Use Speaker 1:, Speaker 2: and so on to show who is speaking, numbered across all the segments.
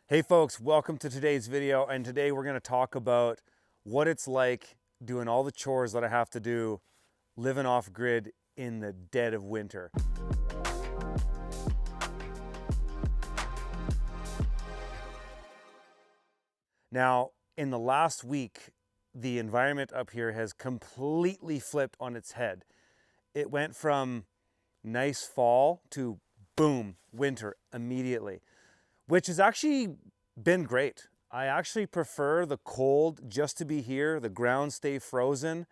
Speaker 1: Hey folks, welcome to today's video, and today we're going to talk about what it's like doing all the chores that I have to do living off grid in the dead of winter. Now, in the last week, the environment up here has completely flipped on its head. It went from nice fall to boom, winter immediately, which has actually been great. I actually prefer the cold just to be here, the ground stay frozen,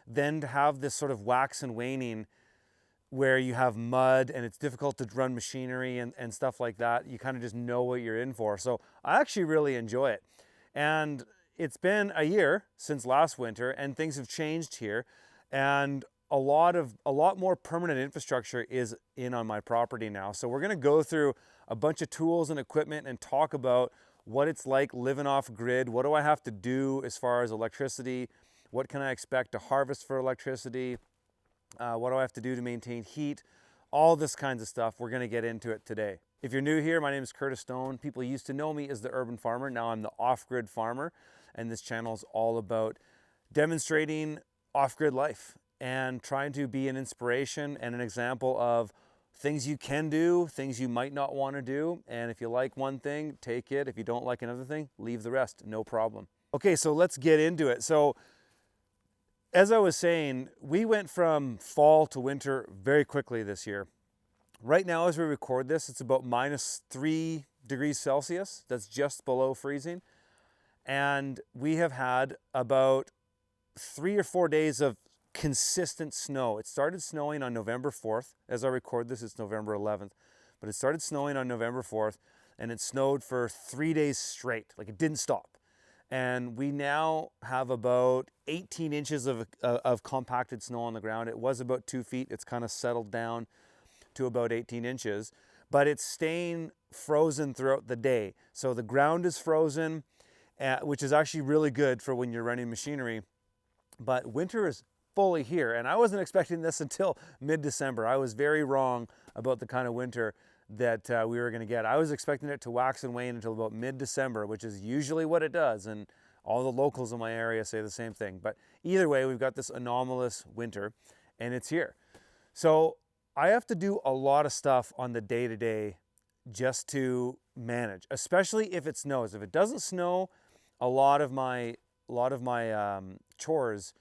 Speaker 1: than to have this sort of wax and waning where you have mud and it's difficult to run machinery and stuff like that. You kind of just know what you're in for. So I actually really enjoy it. And it's been a year since last winter and things have changed here. And a lot more permanent infrastructure is in on my property now. So we're going to go through a bunch of tools and equipment and talk about what it's like living off grid. What do I have to do as far as electricity? What can I expect to harvest for electricity? What do I have to do to maintain heat? All this kinds of stuff. We're going to get into it today. If you're new here, my name is Curtis Stone. People used to know me as the urban farmer. Now I'm the off-grid farmer, and this channel is all about demonstrating off-grid life and trying to be an inspiration and an example of things you can do, things you might not want to do. And if you like one thing, take it. If you don't like another thing, leave the rest, no problem. Okay, so let's get into it. So as I was saying, we went from fall to winter very quickly this year. Right now, as we record this, it's about -3 degrees Celsius. That's just below freezing. And we have had about 3 or 4 days of consistent snow. It started snowing on November 4th. As I record this, it's November 11th. But it started snowing on November 4th, and it snowed for 3 days straight. Like, it didn't stop. And we now have about 18 inches of compacted snow on the ground. It was about 2 feet. It's kind of settled down to about 18 inches, but it's staying frozen throughout the day. So the ground is frozen, which is actually really good for when you're running machinery. But winter is fully here, and I wasn't expecting this until mid-December. I was very wrong about the kind of winter that we were going to get. I was expecting it to wax and wane until about mid-December, which is usually what it does, and all the locals in my area say the same thing. But either way, we've got this anomalous winter, and it's here. So I have to do a lot of stuff on the day-to-day just to manage, especially if it snows. If it doesn't snow, a lot of my chores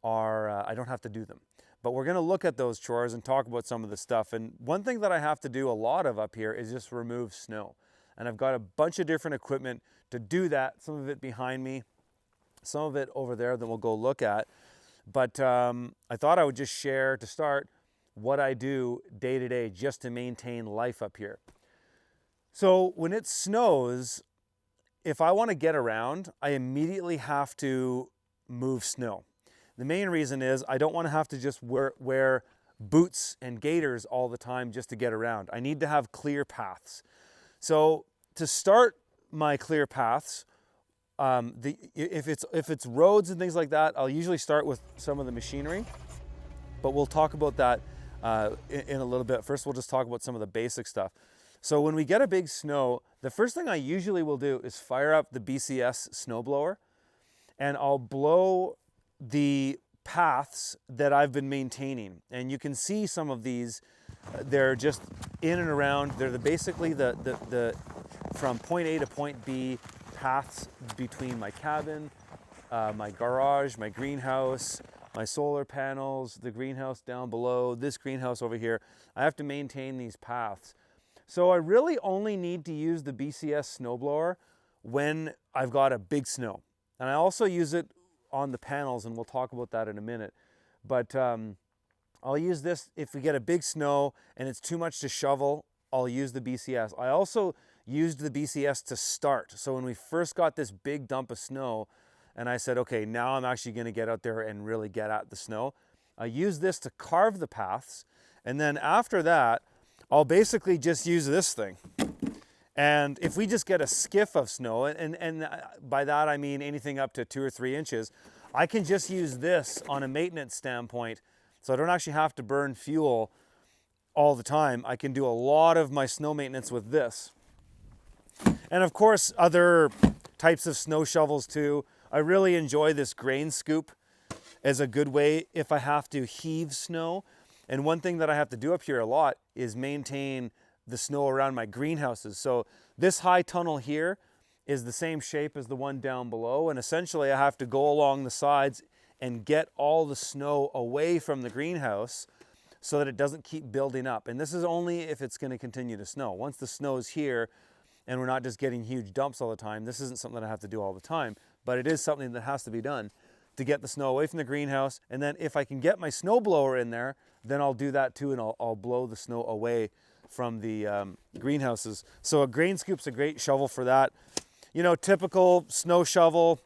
Speaker 1: are I don't have to do them. But we're going to look at those chores and talk about some of the stuff. And one thing that I have to do a lot of up here is just remove snow. And I've got a bunch of different equipment to do that. Some of it behind me, some of it over there that we'll go look at. But I thought I would just share to start what I do day to day just to maintain life up here. So when it snows, if I want to get around, I immediately have to move snow. The main reason is I don't want to have to just wear boots and gaiters all the time just to get around. I need to have clear paths. So to start my clear paths, if it's roads and things like that, I'll usually start with some of the machinery, but we'll talk about that in a little bit. First, we'll just talk about some of the basic stuff. So when we get a big snow, the first thing I usually will do is fire up the BCS snowblower, and I'll blow the paths that I've been maintaining. And you can see some of these, they're just in and around. They're basically the from point A to point B paths between my cabin, my garage, my greenhouse, my solar panels, the greenhouse down below, this greenhouse over here. I have to maintain these paths. So I really only need to use the BCS snowblower when I've got a big snow. And I also use it on the panels, and we'll talk about that in a minute. But I'll use this if we get a big snow and it's too much to shovel. I'll use the BCS. I also used the BCS to start. So when we first got this big dump of snow, and I said, okay, now I'm actually going to get out there and really get at the snow, I used this to carve the paths. And then after that, I'll basically just use this thing. And if we just get a skiff of snow, and by that I mean anything up to 2 or 3 inches, I can just use this on a maintenance standpoint, so I don't actually have to burn fuel all the time. I can do a lot of my snow maintenance with this. And of course, other types of snow shovels too. I really enjoy this grain scoop as a good way if I have to heave snow. And one thing that I have to do up here a lot is maintain the snow around my greenhouses. So this high tunnel here is the same shape as the one down below. And essentially I have to go along the sides and get all the snow away from the greenhouse so that it doesn't keep building up. And this is only if it's going to continue to snow. Once the snow is here and we're not just getting huge dumps all the time, this isn't something that I have to do all the time, but it is something that has to be done to get the snow away from the greenhouse. And then if I can get my snow blower in there, then I'll do that too, and I'll blow the snow away from the greenhouses. So a grain scoop's a great shovel for that. You know, typical snow shovel,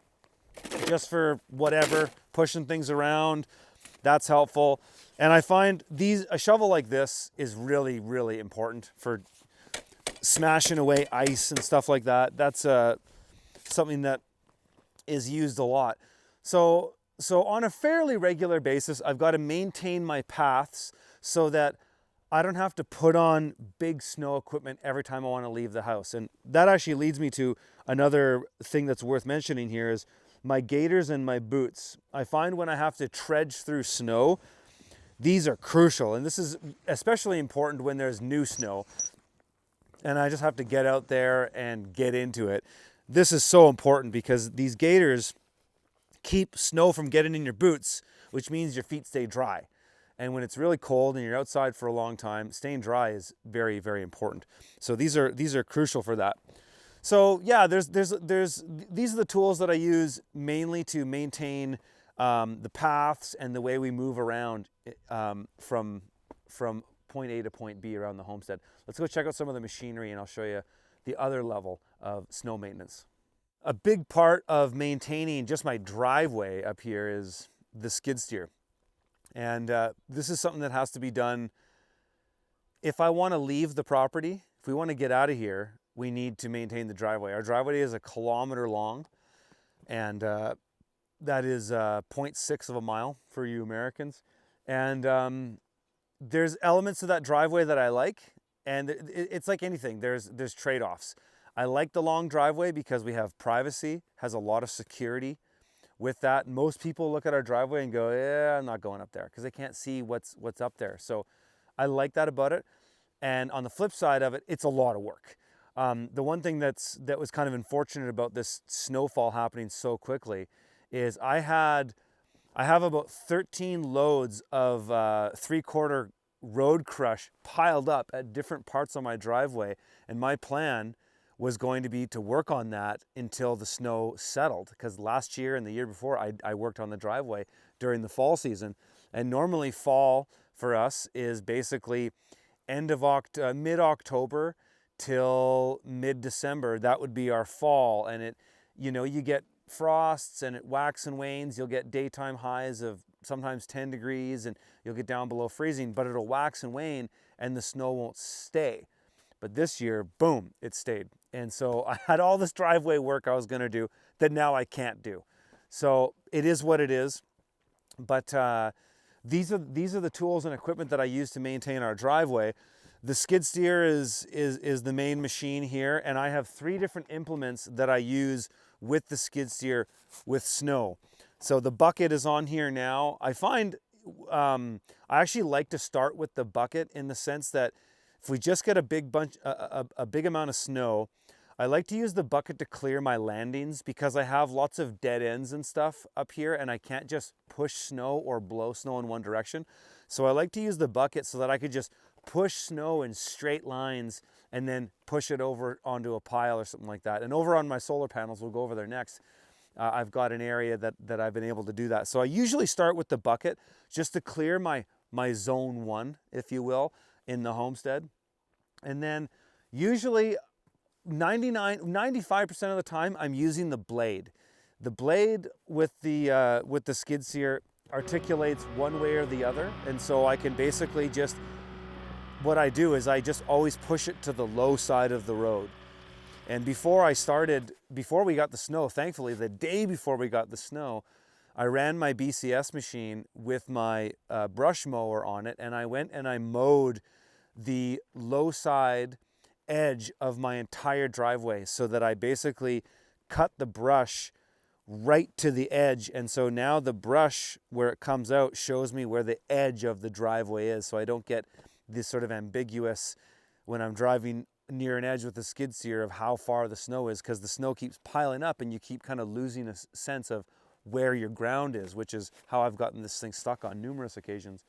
Speaker 1: just for whatever, pushing things around, that's helpful. And I find a shovel like this is really, really important for smashing away ice and stuff like that. That's something that is used a lot. So on a fairly regular basis, I've got to maintain my paths so that I don't have to put on big snow equipment every time I want to leave the house. And that actually leads me to another thing that's worth mentioning here is my gaiters and my boots. I find when I have to trudge through snow, these are crucial. And this is especially important when there's new snow and I just have to get out there and get into it. This is so important because these gaiters keep snow from getting in your boots, which means your feet stay dry. And when it's really cold and you're outside for a long time, staying dry is very, very important. So these are crucial for that. So yeah, these are the tools that I use mainly to maintain the paths and the way we move around from point A to point B around the homestead. Let's go check out some of the machinery and I'll show you the other level of snow maintenance. A big part of maintaining just my driveway up here is the skid steer. And this is something that has to be done if I want to leave the property. If we want to get out of here, we need to maintain the driveway. Our driveway is 1 kilometer long, and that is 0.6 of a mile for you Americans. And there's elements of that driveway that I like, and it's like anything, there's trade-offs. I like the long driveway because we have privacy, has a lot of security. With that, most people look at our driveway and go, yeah, I'm not going up there, because they can't see what's up there. So I like that about it. And on the flip side of it, it's a lot of work. The one thing that was kind of unfortunate about this snowfall happening so quickly is I have about 13 loads of 3/4 road crush piled up at different parts on my driveway. And my plan was going to be to work on that until the snow settled, because last year and the year before I worked on the driveway during the fall season. And normally fall for us is basically mid-October till mid-December. That would be our fall. And you get frosts and it waxes and wanes. You'll get daytime highs of sometimes 10 degrees and you'll get down below freezing, but it'll wax and wane and the snow won't stay. But this year, boom, it stayed. And so I had all this driveway work I was going to do that now I can't do. So it is what it is. But these are the tools and equipment that I use to maintain our driveway. The skid steer is the main machine here, and I have 3 different implements that I use with the skid steer with snow. So the bucket is on here now. I find I actually like to start with the bucket in the sense that if we just get a big amount of snow, I like to use the bucket to clear my landings because I have lots of dead ends and stuff up here and I can't just push snow or blow snow in one direction. So I like to use the bucket so that I could just push snow in straight lines and then push it over onto a pile or something like that. And over on my solar panels, we'll go over there next, I've got an area that I've been able to do that. So I usually start with the bucket just to clear my zone 1, if you will, in the homestead. And then usually 95% of the time I'm using the blade. The blade with the skid steer articulates one way or the other. And so I can basically what I do is I just always push it to the low side of the road. And before we got the snow, thankfully, the day before we got the snow, I ran my BCS machine with my brush mower on it, and I went and I mowed the low side edge of my entire driveway so that I basically cut the brush right to the edge. And so now the brush, where it comes out, shows me where the edge of the driveway is. So I don't get this sort of ambiguous when I'm driving near an edge with a skid steer of how far the snow is, because the snow keeps piling up and you keep kind of losing a sense of where your ground is, which is how I've gotten this thing stuck on numerous occasions.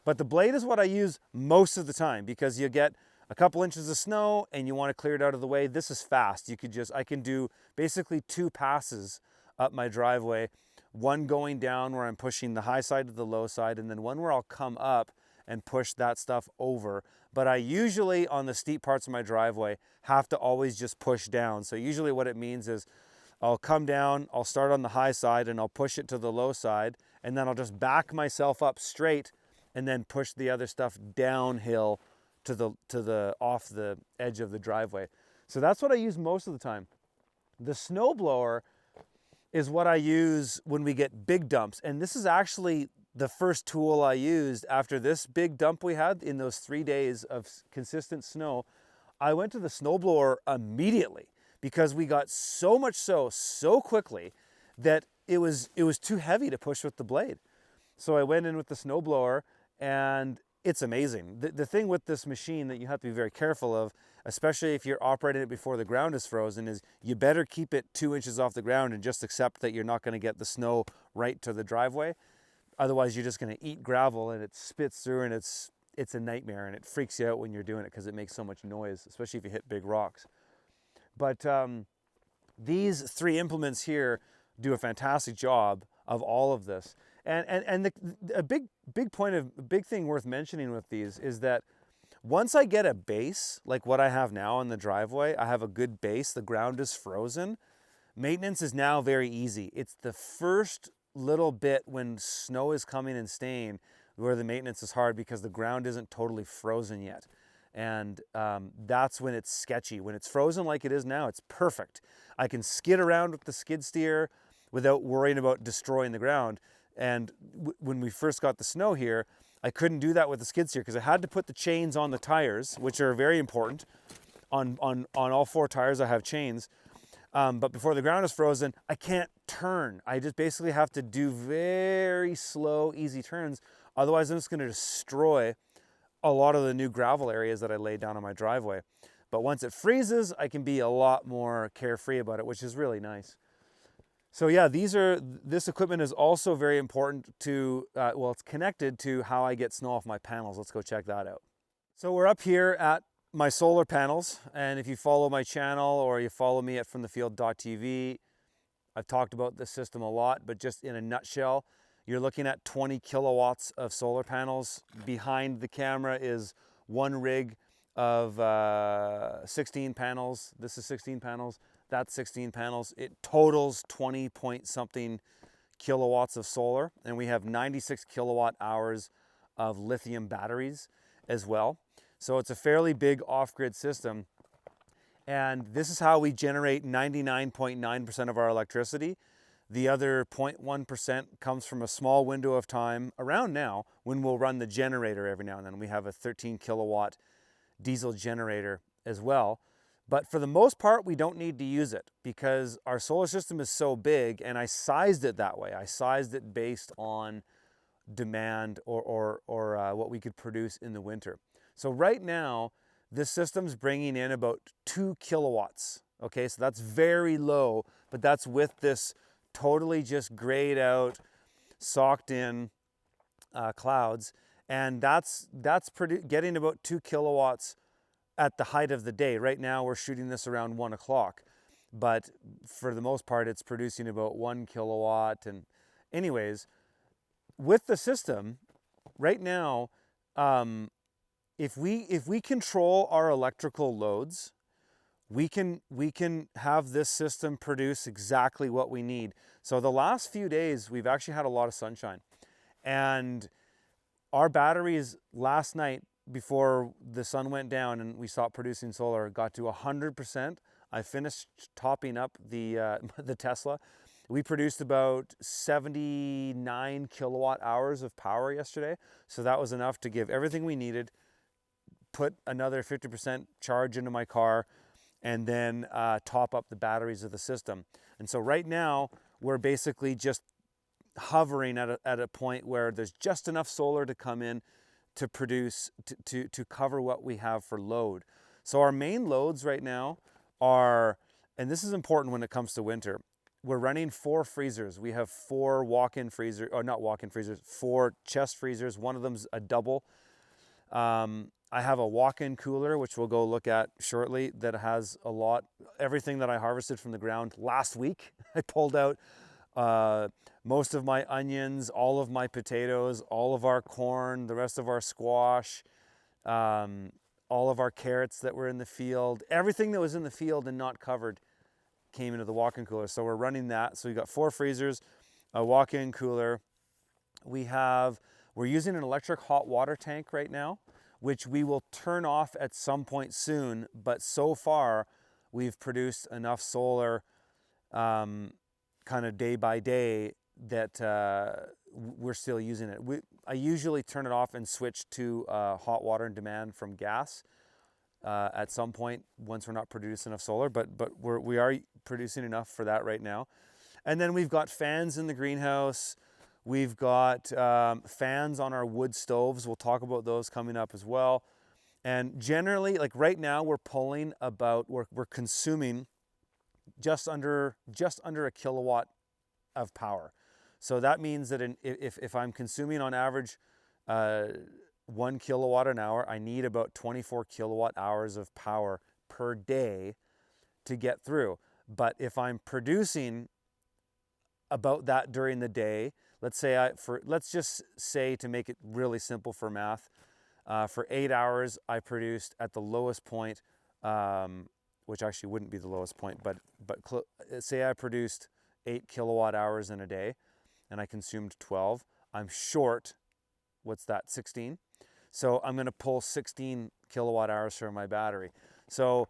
Speaker 1: But the blade is what I use most of the time, because you get a couple inches of snow and you want to clear it out of the way. This is fast. I can do basically 2 passes up my driveway, one going down where I'm pushing the high side to the low side, and then one where I'll come up and push that stuff over. But I usually, on the steep parts of my driveway, have to always just push down. So usually what it means is I'll come down, I'll start on the high side and I'll push it to the low side, and then I'll just back myself up straight and then push the other stuff downhill to the off the edge of the driveway. So that's what I use most of the time. The snowblower is what I use when we get big dumps. And this is actually the first tool I used after this big dump we had in those 3 days of consistent snow. I went to the snowblower immediately because we got so much so quickly that it was too heavy to push with the blade. So I went in with the snowblower, and it's amazing. The thing with this machine that you have to be very careful of, especially if you're operating it before the ground is frozen, is you better keep it 2 inches off the ground and just accept that you're not going to get the snow right to the driveway. Otherwise, you're just going to eat gravel and it spits through, and it's a nightmare, and it freaks you out when you're doing it because it makes so much noise, especially if you hit big rocks. But these 3 implements here do a fantastic job of all of this. And a big thing worth mentioning with these is that once I get a base, like what I have now on the driveway, I have a good base, the ground is frozen, maintenance is now very easy. It's the first little bit when snow is coming and staying where the maintenance is hard, because the ground isn't totally frozen yet. And that's when it's sketchy. When it's frozen like it is now, it's perfect. I can skid around with the skid steer without worrying about destroying the ground. And when we first got the snow here, I couldn't do that with the skid steer because I had to put the chains on the tires, which are very important. On all 4 tires I have chains. But before the ground is frozen, I can't turn. I just basically have to do very slow, easy turns. Otherwise, I'm just going to destroy a lot of the new gravel areas that I laid down on my driveway. But once it freezes, I can be a lot more carefree about it, which is really nice. So yeah, this equipment is also very important to, it's connected to how I get snow off my panels. Let's go check that out. So we're up here at my solar panels, and if you follow my channel or you follow me at fromthefield.tv, I've talked about this system a lot, but just in a nutshell, you're looking at 20 kilowatts of solar panels. Behind the camera is one rig of 16 panels. This is 16 panels. That's 16 panels. It totals 20 point something kilowatts of solar, and we have 96 kilowatt hours of lithium batteries as well. So it's a fairly big off-grid system. And this is how we generate 99.9% of our electricity. The other 0.1% comes from a small window of time around now when we'll run the generator every now and then. We have a 13 kilowatt diesel generator as well. But for the most part, we don't need to use it because our solar system is so big, and I sized it that way. I sized it based on demand or what we could produce in the winter. So right now, this system's bringing in about 2 kilowatts. Okay, so that's very low, but that's with this totally just grayed out, socked in clouds. And that's getting about 2 kilowatts at the height of the day. Right now we're shooting this around 1 o'clock, but for the most part it's producing about 1 kilowatt. And anyways, with the system right now, if we control our electrical loads, we can have this system produce exactly what we need. So the last few days we've actually had a lot of sunshine, and our batteries last night, before the sun went down and we stopped producing solar, got to 100%. I finished topping up the the Tesla. We produced about 79 kilowatt hours of power yesterday. So that was enough to give everything we needed, put another 50% charge into my car, and then top up the batteries of the system. And so right now, we're basically just hovering at a point where there's just enough solar to come in to produce, to cover what we have for load. So our main loads right now are, and this is important when it comes to winter, we're running 4 freezers. We have 4 walk-in freezers, or not walk-in freezers, 4 chest freezers. One of them's a double. I have a walk-in cooler, which we'll go look at shortly, that has everything that I harvested from the ground last week. I pulled out most of my onions, all of my potatoes, all of our corn, the rest of our squash, all of our carrots that were in the field. Everything that was in the field and not covered came into the walk-in cooler. So we're running that. So we got 4 freezers, a walk-in cooler. We're using an electric hot water tank right now, which we will turn off at some point soon. But so far, we've produced enough solar kind of day by day that we're still using it. I usually turn it off and switch to hot water and demand from gas at some point once we're not producing enough solar, but we are producing enough for that right now. And then we've got fans in the greenhouse. We've got fans on our wood stoves. We'll talk about those coming up as well. And generally, like right now, we're consuming just under a kilowatt of power. So that means that if I'm consuming on average 1 kilowatt an hour, I need about 24 kilowatt hours of power per day to get through. But if I'm producing about that during the day, let's just say, to make it really simple for math, for 8 hours I produced at the lowest point, which actually wouldn't be the lowest point, but say I produced 8 kilowatt hours in a day and I consumed 12, I'm short, what's that, 16? So I'm gonna pull 16 kilowatt hours from my battery. So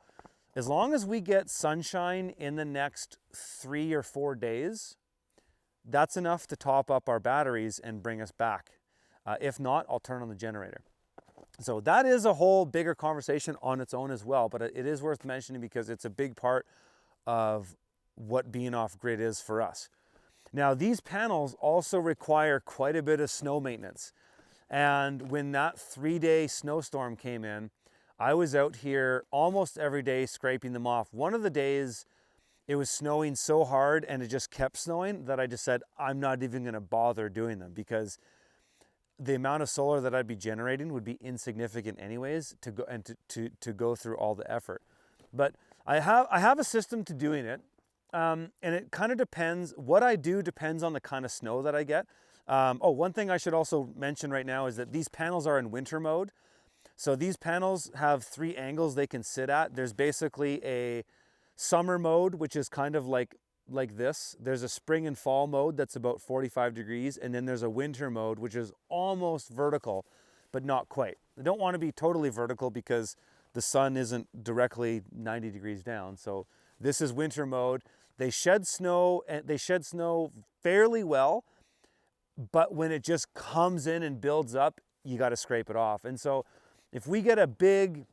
Speaker 1: as long as we get sunshine in the next 3 or 4 days, that's enough to top up our batteries and bring us back. If not, I'll turn on the generator. So that is a whole bigger conversation on its own as well, but it is worth mentioning because it's a big part of what being off grid is for us. Now, these panels also require quite a bit of snow maintenance. And when that 3-day snowstorm came in, I was out here almost every day scraping them off. One of the days it was snowing so hard and it just kept snowing that I just said, I'm not even gonna bother doing them because the amount of solar that I'd be generating would be insignificant anyways to go through all the effort. But I have a system to doing it. And it kind of depends. What I do depends on the kind of snow that I get. One thing I should also mention right now is that these panels are in winter mode. So these panels have 3 angles they can sit at. There's basically a summer mode, which is kind of like this. There's a spring and fall mode that's about 45 degrees. And then there's a winter mode, which is almost vertical, but not quite. I don't want to be totally vertical because the sun isn't directly 90 degrees down. So this is winter mode. They shed snow, and they shed snow fairly well, but when it just comes in and builds up, you got to scrape it off. And so if we get a big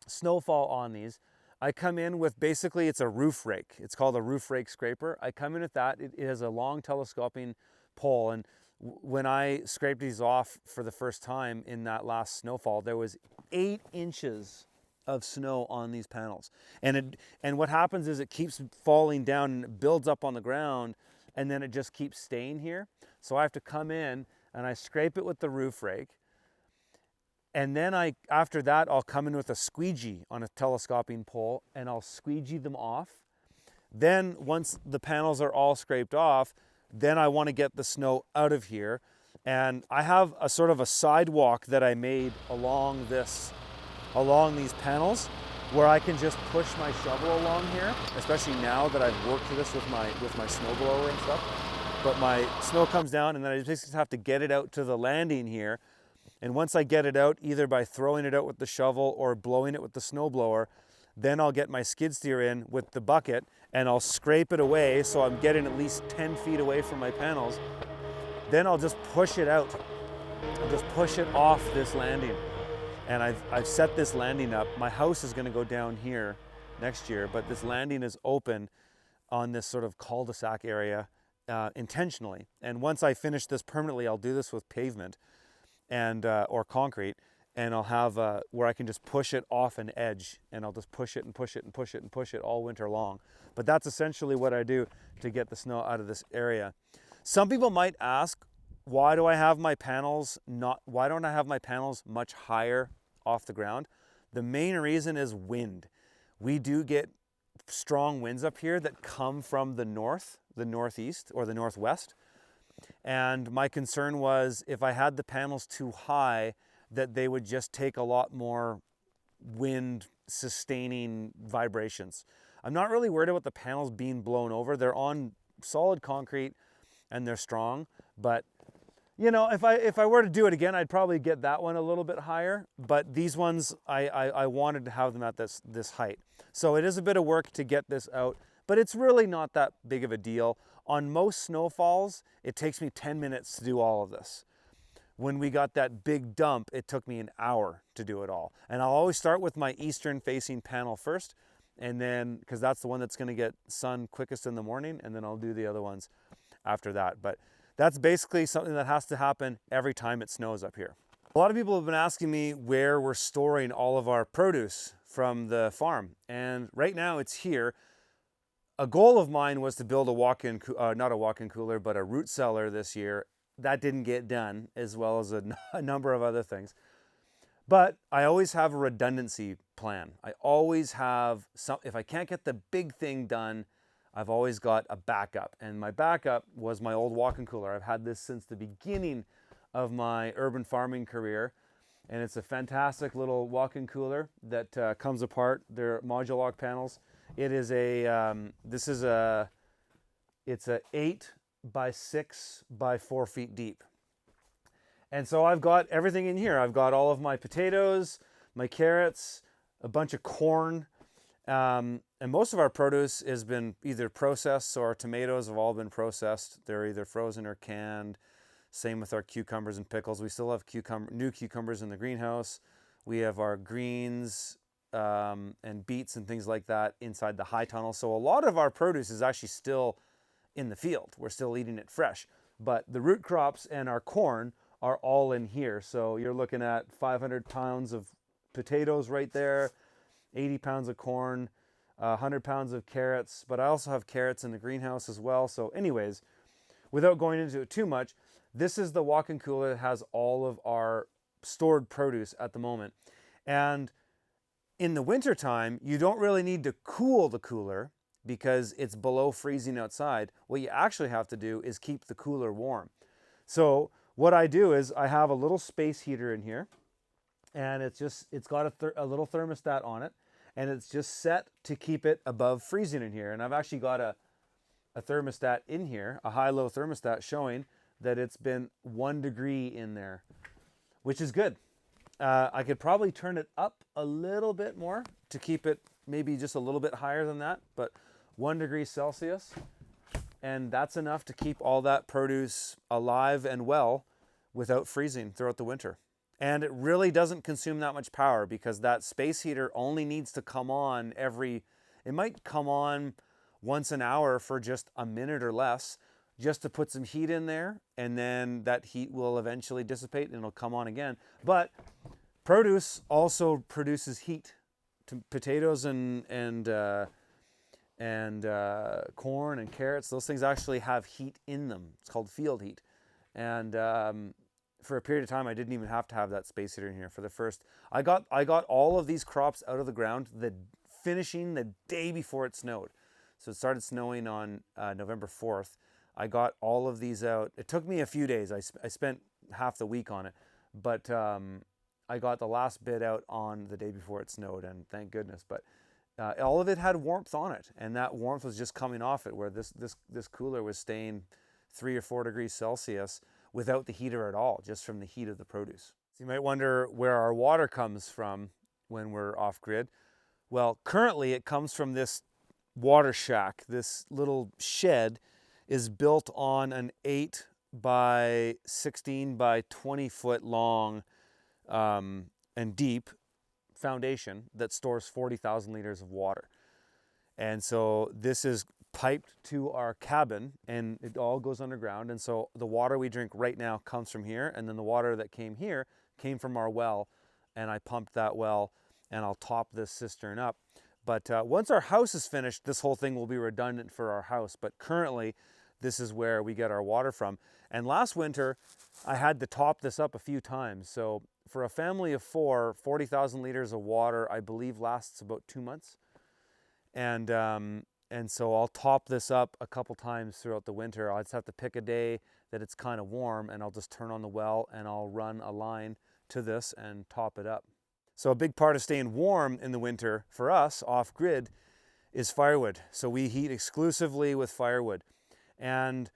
Speaker 1: snowfall on these, I come in with basically, it's a roof rake. It's called a roof rake scraper. I come in with that. It has a long telescoping pole. And when I scraped these off for the first time in that last snowfall, there was 8 inches of snow on these panels. And what happens is it keeps falling down and it builds up on the ground, and then it just keeps staying here. So I have to come in and I scrape it with the roof rake. And then after that, I'll come in with a squeegee on a telescoping pole and I'll squeegee them off. Then once the panels are all scraped off, then I want to get the snow out of here. And I have a sort of a sidewalk that I made along these panels where I can just push my shovel along here, especially now that I've worked this with my snowblower and stuff. But my snow comes down and then I just have to get it out to the landing here. And once I get it out, either by throwing it out with the shovel or blowing it with the snowblower, then I'll get my skid steer in with the bucket and I'll scrape it away so I'm getting at least 10 feet away from my panels. Then I'll just push it out. I'll just push it off this landing. And I've set this landing up. My house is gonna go down here next year, but this landing is open on this sort of cul-de-sac area intentionally. And once I finish this permanently, I'll do this with pavement and or concrete, and I'll have where I can just push it off an edge, and I'll just push it and push it and push it and push it all winter long. But that's essentially what I do to get the snow out of this area. Some people might ask, why don't I have my panels much higher off the ground? The main reason is wind. We do get strong winds up here that come from the north, the northeast, or the northwest. And my concern was if I had the panels too high, that they would just take a lot more wind sustaining vibrations. I'm not really worried about the panels being blown over. They're on solid concrete and they're strong, but you know, if I were to do it again, I'd probably get that one a little bit higher, but these ones, I wanted to have them at this height. So it is a bit of work to get this out, but it's really not that big of a deal. On most snowfalls, it takes me 10 minutes to do all of this. When we got that big dump, it took me an hour to do it all. And I'll always start with my eastern facing panel first, and then, because that's the one that's gonna get sun quickest in the morning, and then I'll do the other ones after that. But that's basically something that has to happen every time it snows up here. A lot of people have been asking me where we're storing all of our produce from the farm. And right now it's here. A goal of mine was to build a walk-in, not a walk-in cooler, but a root cellar this year. That didn't get done, as well as a number of other things. But I always have a redundancy plan. I always have if I can't get the big thing done, I've always got a backup, and my backup was my old walk-in cooler. I've had this since the beginning of my urban farming career, and it's a fantastic little walk-in cooler that comes apart. They're module lock panels. It is it's a 8 by 6 by 4 feet deep. And so I've got everything in here. I've got all of my potatoes, my carrots, a bunch of corn, and most of our produce has been either processed, so our tomatoes have all been processed. They're either frozen or canned. Same with our cucumbers and pickles. We still have new cucumbers in the greenhouse. We have our greens and beets and things like that inside the high tunnel. So a lot of our produce is actually still in the field. We're still eating it fresh. But the root crops and our corn are all in here. So you're looking at 500 pounds of potatoes right there, 80 pounds of corn, 100 pounds of carrots, but I also have carrots in the greenhouse as well. So anyways, without going into it too much, this is the walk-in cooler that has all of our stored produce at the moment. And in the wintertime, you don't really need to cool the cooler because it's below freezing outside. What you actually have to do is keep the cooler warm. So what I do is I have a little space heater in here, and it's got a little thermostat on it, and it's just set to keep it above freezing in here. And I've actually got a thermostat in here, a high-low thermostat showing that it's been 1 degree in there, which is good. I could probably turn it up a little bit more to keep it maybe just a little bit higher than that, but 1 degree Celsius, and that's enough to keep all that produce alive and well without freezing throughout the winter. And it really doesn't consume that much power because that space heater only needs to come on it might come on once an hour for just a minute or less, just to put some heat in there, and then that heat will eventually dissipate and it'll come on again. But produce also produces heat. Potatoes and corn and carrots, those things actually have heat in them. It's called field heat. And for a period of time, I didn't even have to have that space heater in here. For the first, I got all of these crops out of the ground finishing the day before it snowed. So it started snowing on November 4th. I got all of these out. It took me a few days. I spent half the week on it, but I got the last bit out on the day before it snowed, and thank goodness. But all of it had warmth on it, and that warmth was just coming off it, where this cooler was staying 3 or 4 degrees Celsius without the heater at all, just from the heat of the produce. So you might wonder where our water comes from when we're off grid. Well, currently it comes from this water shack. This little shed is built on an 8 by 16 by 20 foot long and deep foundation that stores 40,000 liters of water. And so this is piped to our cabin and it all goes underground. And so the water we drink right now comes from here. And then the water that came here came from our well. And I pumped that well and I'll top this cistern up. But once our house is finished, this whole thing will be redundant for our house. But currently, this is where we get our water from. And last winter, I had to top this up a few times. So for a family of 4, 40,000 liters of water, I believe lasts about 2 months. And so I'll top this up a couple times throughout the winter. I'll just have to pick a day that it's kind of warm and I'll just turn on the well and I'll run a line to this and top it up. So a big part of staying warm in the winter for us off grid is firewood. So we heat exclusively with firewood. And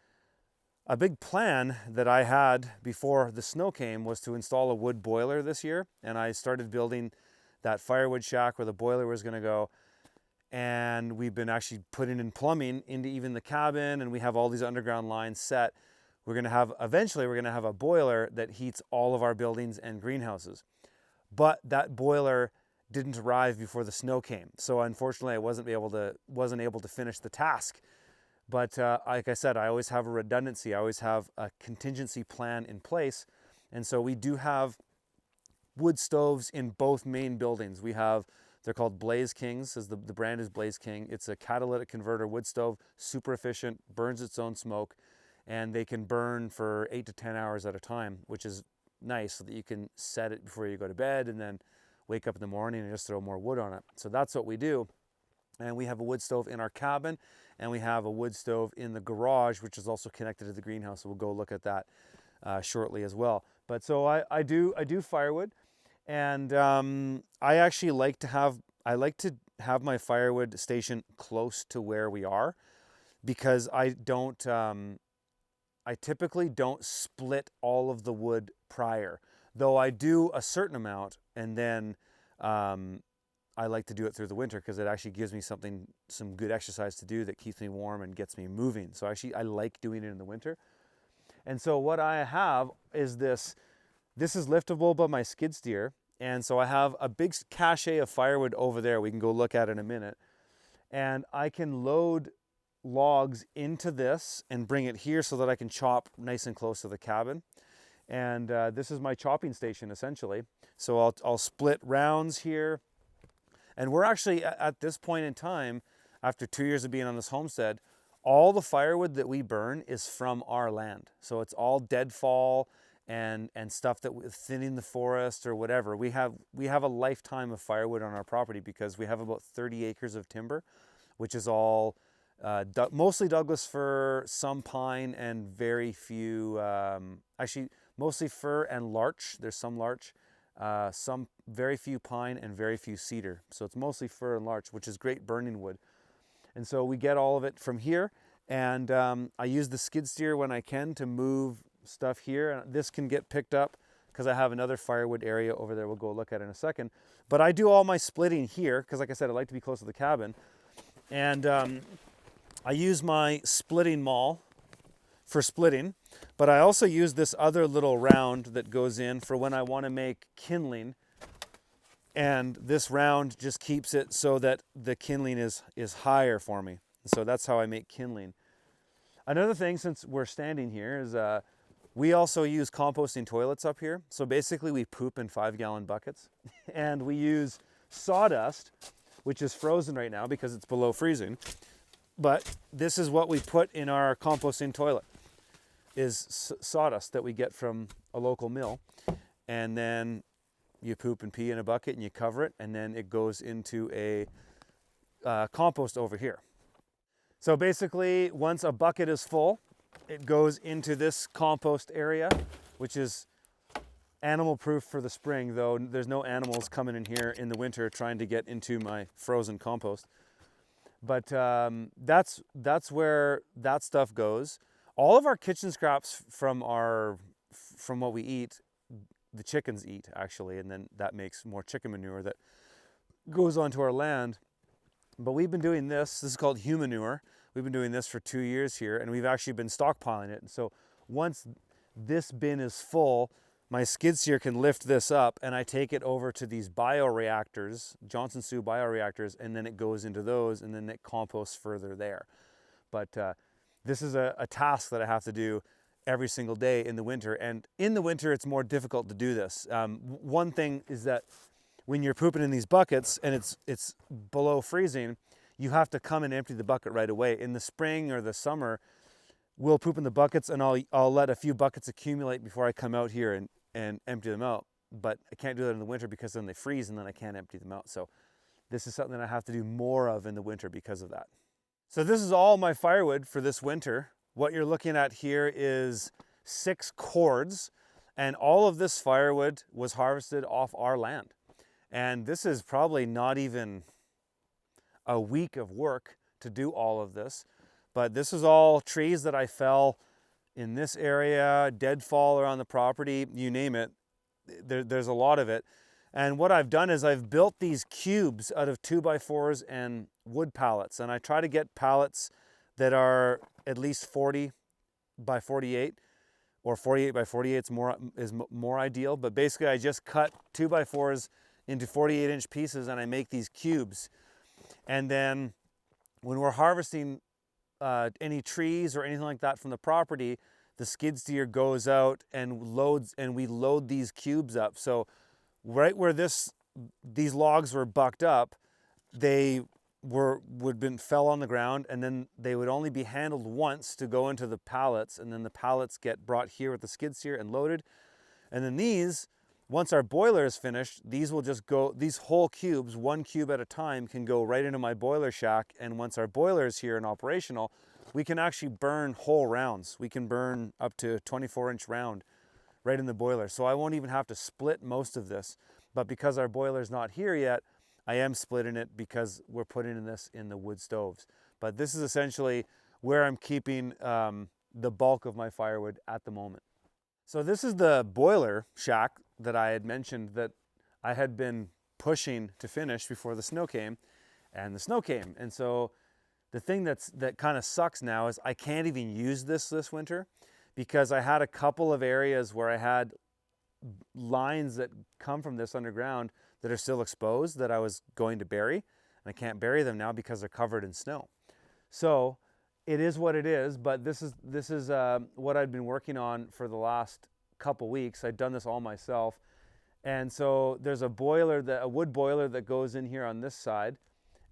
Speaker 1: a big plan that I had before the snow came was to install a wood boiler this year. And I started building that firewood shack where the boiler was going to go. And we've been actually putting in plumbing into even the cabin, and we have all these underground lines set. Eventually we're going to have a boiler that heats all of our buildings and greenhouses. But that boiler didn't arrive before the snow came. So unfortunately I wasn't able to finish the task. But like I said, I always have a redundancy. I always have a contingency plan in place. And so we do have wood stoves in both main buildings. They're called Blaze Kings, as the brand is Blaze King. It's a catalytic converter wood stove, super efficient, burns its own smoke, and they can burn for 8 to 10 hours at a time, which is nice so that you can set it before you go to bed and then wake up in the morning and just throw more wood on it. So that's what we do. And we have a wood stove in our cabin, and we have a wood stove in the garage, which is also connected to the greenhouse. So we'll go look at that shortly as well. But so I do firewood, and I actually like to have my firewood station close to where we are, because I typically don't split all of the wood prior, though I do a certain amount, and then I like to do it through the winter because it actually gives me some good exercise to do that keeps me warm and gets me moving. So actually I like doing it in the winter. And so what I have is this is liftable by my skid steer. And so I have a big cache of firewood over there. We can go look at it in a minute. And I can load logs into this and bring it here so that I can chop nice and close to the cabin. And this is my chopping station essentially. So I'll split rounds here. And we're actually at this point in time, after 2 years of being on this homestead, all the firewood that we burn is from our land. So it's all deadfall and stuff that thinning the forest or whatever. We have a lifetime of firewood on our property because we have about 30 acres of timber, which is all mostly Douglas fir, some pine, and very few, actually mostly fir and larch. There's some larch, some very few pine and very few cedar. So it's mostly fir and larch, which is great burning wood. And so we get all of it from here. And I use the skid steer when I can to move stuff here. And this can get picked up because I have another firewood area over there we'll go look at in a second. But I do all my splitting here because, like I said, I like to be close to the cabin. And I use my splitting maul for splitting, but I also use this other little round that goes in for when I want to make kindling. And this round just keeps it so that the kindling is higher for me. So that's how I make kindling. Another thing, since we're standing here, is we also use composting toilets up here. So basically we poop in 5-gallon buckets. And we use sawdust, which is frozen right now because it's below freezing. But this is what we put in our composting toilet, is sawdust that we get from a local mill. And then you poop and pee in a bucket and you cover it, and then it goes into a compost over here. So basically, once a bucket is full, it goes into this compost area, which is animal proof for the spring, though there's no animals coming in here in the winter trying to get into my frozen compost. But that's where that stuff goes. All of our kitchen scraps from what we eat, the chickens eat actually, and then that makes more chicken manure that goes onto our land. But we've been doing this is called humanure. We've been doing this for 2 years here, and we've actually been stockpiling it. And so once this bin is full, my skid steer can lift this up, and I take it over to these bioreactors, Johnson Sioux bioreactors, and then it goes into those, and then it composts further there. But this is a task that I have to do every single day in the winter. And in the winter, it's more difficult to do this. One thing is that when you're pooping in these buckets and it's below freezing, you have to come and empty the bucket right away. In the spring or the summer, we'll poop in the buckets, and I'll let a few buckets accumulate before I come out here and empty them out. But I can't do that in the winter because then they freeze and then I can't empty them out. So this is something that I have to do more of in the winter because of that. So this is all my firewood for this winter. What you're looking at here is 6 cords, and all of this firewood was harvested off our land. And this is probably not even a week of work to do all of this, but this is all trees that I fell in this area, deadfall around the property, you name it. There's a lot of it. And what I've done is I've built these cubes out of 2x4s and wood pallets. And I try to get pallets that are at least 40 by 48 or 48 by 48 is more ideal. But basically I just cut 2x4s into 48-inch pieces and I make these cubes. And then when we're harvesting any trees or anything like that from the property, the skid steer goes out and we load these cubes up. So right where these logs were bucked up, they fell on the ground, and then they would only be handled once to go into the pallets, and then the pallets get brought here with the skid steer and loaded. And then these, once our boiler is finished, these will just go, these whole cubes, 1 cube at a time, can go right into my boiler shack. And once our boiler is here and operational, we can actually burn whole rounds. We can burn up to a 24-inch round right in the boiler. So I won't even have to split most of this. But because our boiler's not here yet, I am splitting it because we're putting this in the wood stoves. But this is essentially where I'm keeping the bulk of my firewood at the moment. So this is the boiler shack that I had mentioned that I had been pushing to finish before the snow came, and the snow came. And so the thing that kind of sucks now is I can't even use this winter, because I had a couple of areas where I had lines that come from this underground that are still exposed that I was going to bury, and I can't bury them now because they're covered in snow. So it is what it is, but this is what I'd been working on for the last couple weeks. I'd done this all myself. And so there's a wood boiler that goes in here on this side,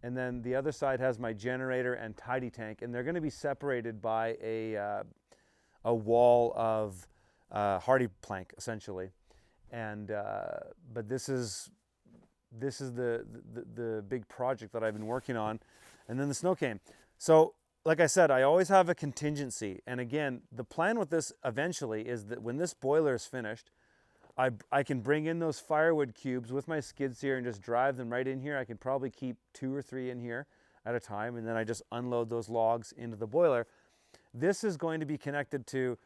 Speaker 1: and then the other side has my generator and tidy tank, and they're going to be separated by a wall of hardy plank, essentially. And but this is the big project that I've been working on. And then the snow came. So like I said, I always have a contingency. And again, the plan with this eventually is that when this boiler is finished, I can bring in those firewood cubes with my skid steer and just drive them right in here. I can probably keep 2 or 3 in here at a time, and then I just unload those logs into the boiler. This is going to be connected to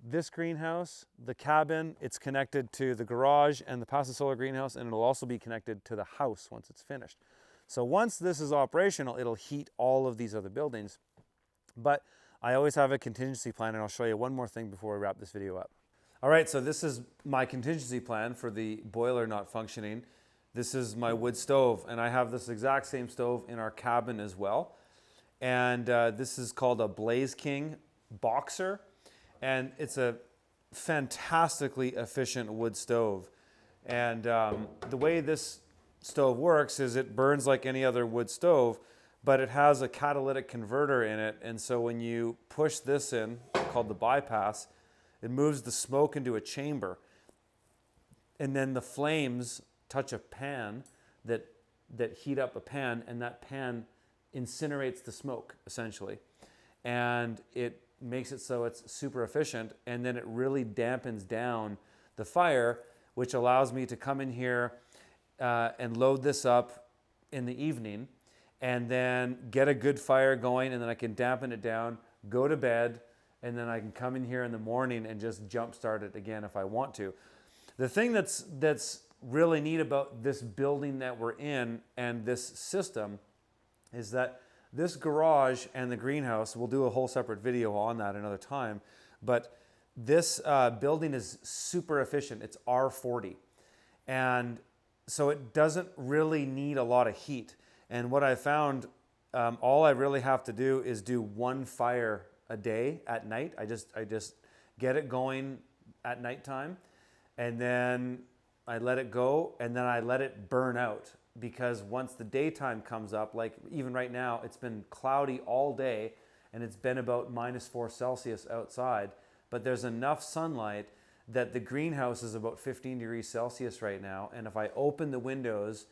Speaker 1: this greenhouse, the cabin. It's connected to the garage and the Passive Solar greenhouse, and it'll also be connected to the house once it's finished. So once this is operational, it'll heat all of these other buildings. But I always have a contingency plan, and I'll show you one more thing before we wrap this video up. All right, so this is my contingency plan for the boiler not functioning. This is my wood stove, and I have this exact same stove in our cabin as well. And this is called a Blaze King Boxer, and it's a fantastically efficient wood stove. And the way this stove works is it burns like any other wood stove, but it has a catalytic converter in it. And so when you push this in, called the bypass, it moves the smoke into a chamber. And then the flames touch a pan that heat up a pan, and that pan incinerates the smoke, essentially. And it makes it so it's super efficient, and then it really dampens down the fire, which allows me to come in here and load this up in the evening, and then get a good fire going, and then I can dampen it down, go to bed, and then I can come in here in the morning and just jumpstart it again if I want to. The thing that's really neat about this building that we're in and this system is that this garage and the greenhouse, we'll do a whole separate video on that another time, but This building is super efficient. It's R40. And so it doesn't really need a lot of heat. And what I found, all I really have to do is do one fire a day at night. I just get it going at nighttime, and then I let it go, and then I let it burn out. Because once the daytime comes up, like even right now, it's been cloudy all day, and it's been about -4 Celsius outside, but there's enough sunlight that the greenhouse is about 15 degrees Celsius right now. And if I open the windows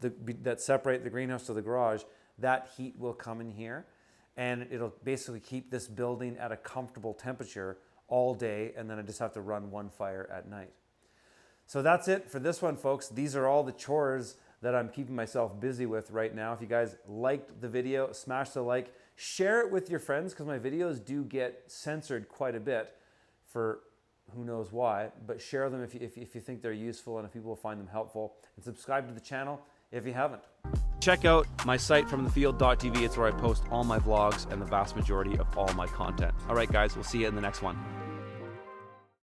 Speaker 1: that separate the greenhouse to the garage, that heat will come in here, and it'll basically keep this building at a comfortable temperature all day, and then I just have to run one fire at night. So that's it for this one, folks. These are all the chores that I'm keeping myself busy with right now. If you guys liked the video, smash the like, share it with your friends, because my videos do get censored quite a bit for who knows why, but share them if you think they're useful and if people will find them helpful, and subscribe to the channel if you haven't. Check out my site, fromthefield.tv. It's where I post all my vlogs and the vast majority of all my content. All right, guys, we'll see you in the next one.